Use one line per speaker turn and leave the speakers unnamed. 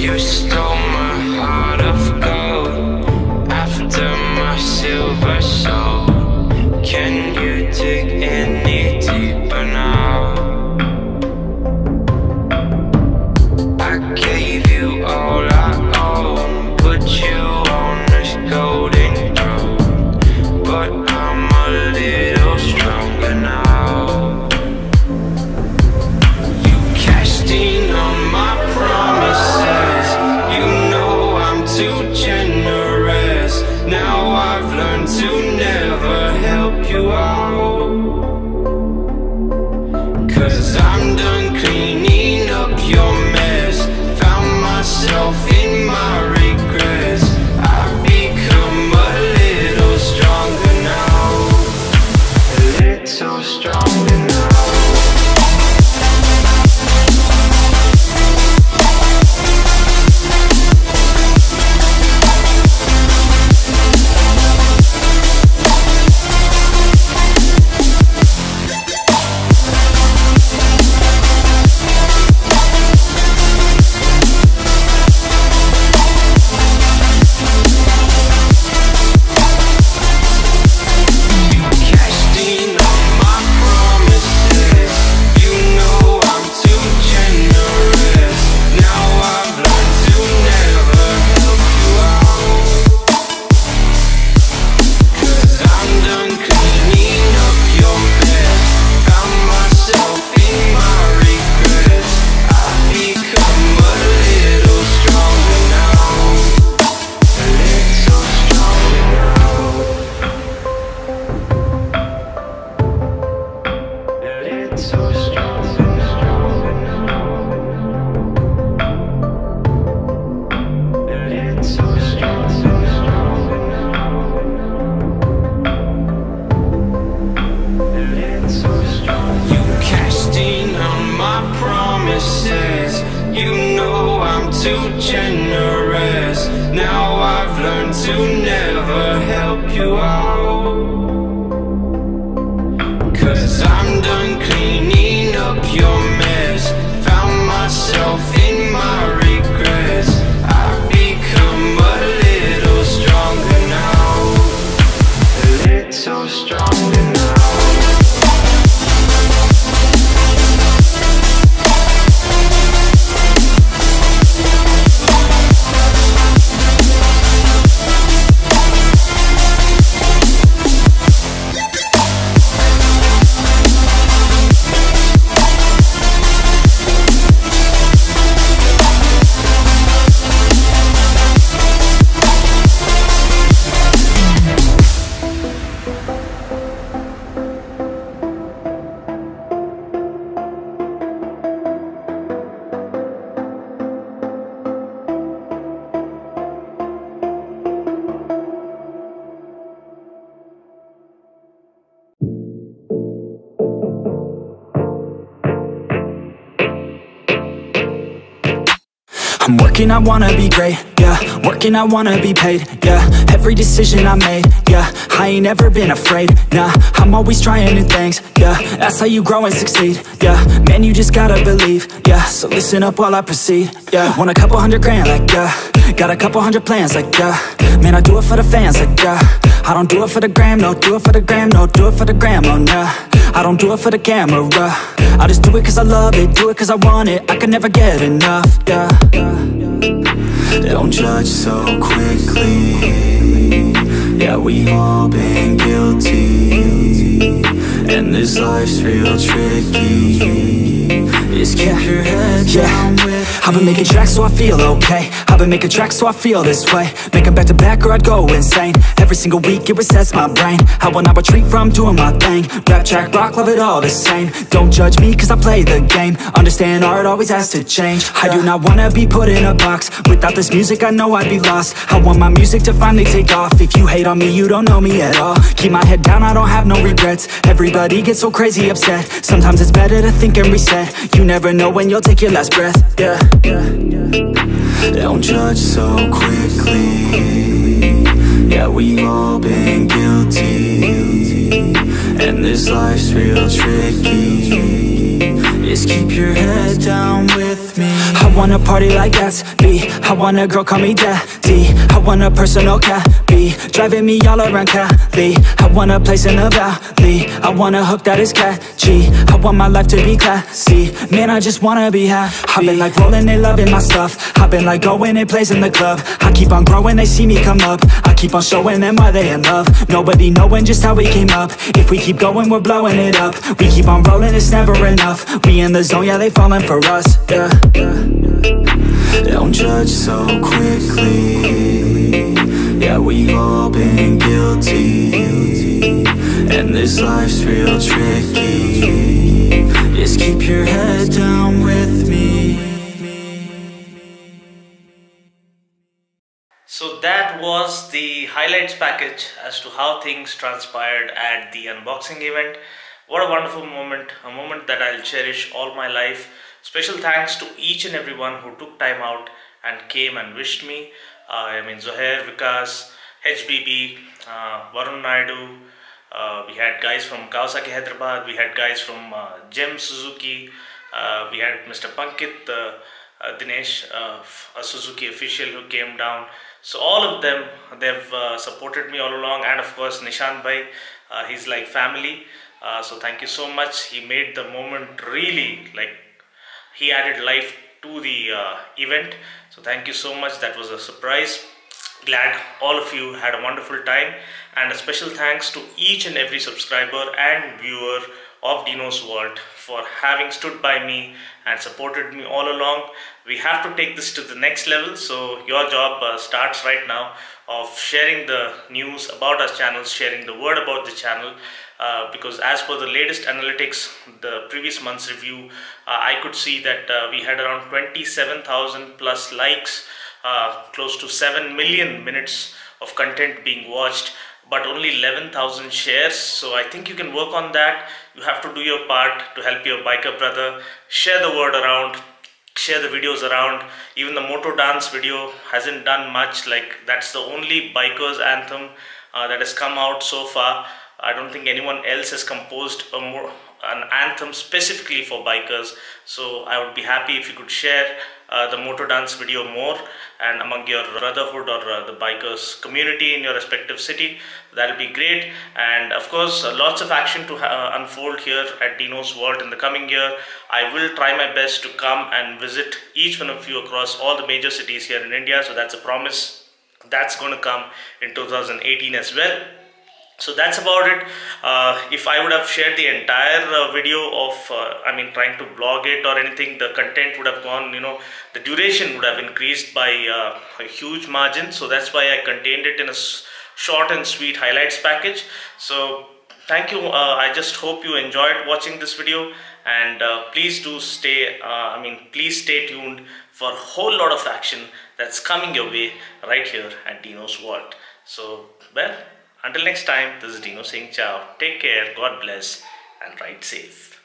You stole my heart of gold after my silver soul. Can you dig any deeper now? I gave you all I own, put you on this golden throne, but I'm a little stronger now. You cashed in on my promises, you know I'm too generous. Now I've learned to never help you out, 'cause I'm done cleaning up your mess. Found myself in my regrets. I've become a little stronger now, a little stronger now.
I'm working, I wanna be great, yeah. Working, I wanna be paid, yeah. Every decision I made, yeah. I ain't ever been afraid, nah. I'm always trying new things, yeah. That's how you grow and succeed, yeah. Man, you just gotta believe, yeah. So listen up while I proceed, yeah. Want a couple $100 grand, like, yeah. Got a couple hundred plans, like, yeah. Man, I do it for the fans, like, yeah. I don't do it for the gram, no. Do it for the gram, no. Do it for the gram, oh, nah. I don't do it for the camera, I just do it cause I love it. Do it cause I want it, I can never get enough, yeah. Don't judge so quickly, yeah, we all been guilty, and this life's real tricky. Just keep your head down with me. I've been making tracks so I feel okay. I've been making tracks so I feel this way. Make them back to back or I'd go insane. Every single week it resets my brain. I will not retreat from doing my thing. Rap, track, rock, love it all the same. Don't judge me cause I play the game. Understand art always has to change. I do not wanna be put in a box. Without this music I know I'd be lost. I want my music to finally take off. If you hate on me you don't know me at all. Keep my head down, I don't have no regrets. Everybody gets so crazy upset. Sometimes it's better to think and reset. You never know when you'll take your last breath, yeah. Don't judge so quickly, yeah, we've all been guilty, and this life's real tricky. Just keep your head down with me. I wanna party like Gatsby. I want a girl call me daddy. I want a personal cabby, driving me all around Cali. I want a place in the valley. I want a hook that is catchy. I want my life to be classy. Man, I just wanna be happy. I've been like rolling and loving my stuff. I've been like going and plays in the club. I keep on growing, they see me come up. I keep on showing them why they in love. Nobody knowing just how we came up. If we keep going, we're blowing it up. We keep on rolling, it's never enough. We in the zone, yeah, they falling for us, yeah. Don't judge so quickly. Yeah, we've all been guilty, and this life's real tricky. Just keep your head down with me.
So that was the highlights package as to how things transpired at the unboxing event. What a wonderful moment, a moment that I'll cherish all my life. Special thanks to each and everyone who took time out and came and wished me. Zohair, Vikas, HBB, Varun Naidu. We had guys from Kawasaki Hyderabad, we had guys from Gem Suzuki, we had Mr. Pankit, Dinesh, a Suzuki official who came down. So all of them, they've supported me all along, and of course Nishant Bhai, he's like family. So thank you so much. He made the moment really, like, he added life to the event. So thank you so much. That was a surprise. Glad all of you had a wonderful time, and a special thanks to each and every subscriber and viewer of Dinos World for having stood by me and supported me all along. We have to take this to the next level, so your job starts right now of sharing the news about our channels, sharing the word about the channel, because as per the latest analytics, the previous month's review, I could see that we had around 27,000 plus likes, close to 7 million minutes of content being watched, but only 11,000 shares. So I think you can work on that. You have to do your part to help your biker brother. Share the word around, share the videos around. Even the moto dance video hasn't done much. Like, that's the only bikers anthem that has come out so far. I don't think anyone else has composed an anthem specifically for bikers. So I would be happy if you could share the motor dance video more and among your brotherhood or the bikers community in your respective city. That'll be great. And of course, lots of action to unfold here at Dinos World in the coming year. I will try my best to come and visit each one of you across all the major cities here in India. So that's a promise. That's going to come in 2018 as well. So that's about it. If I would have shared the entire video of trying to blog it or anything, the content would have gone, the duration would have increased by a huge margin. So that's why I contained it in a short and sweet highlights package. So thank you. I just hope you enjoyed watching this video, and please do stay please stay tuned for a whole lot of action that's coming your way right here at Dinos World. So, well, until next time, this is Dino saying ciao. Take care, God bless, and ride safe.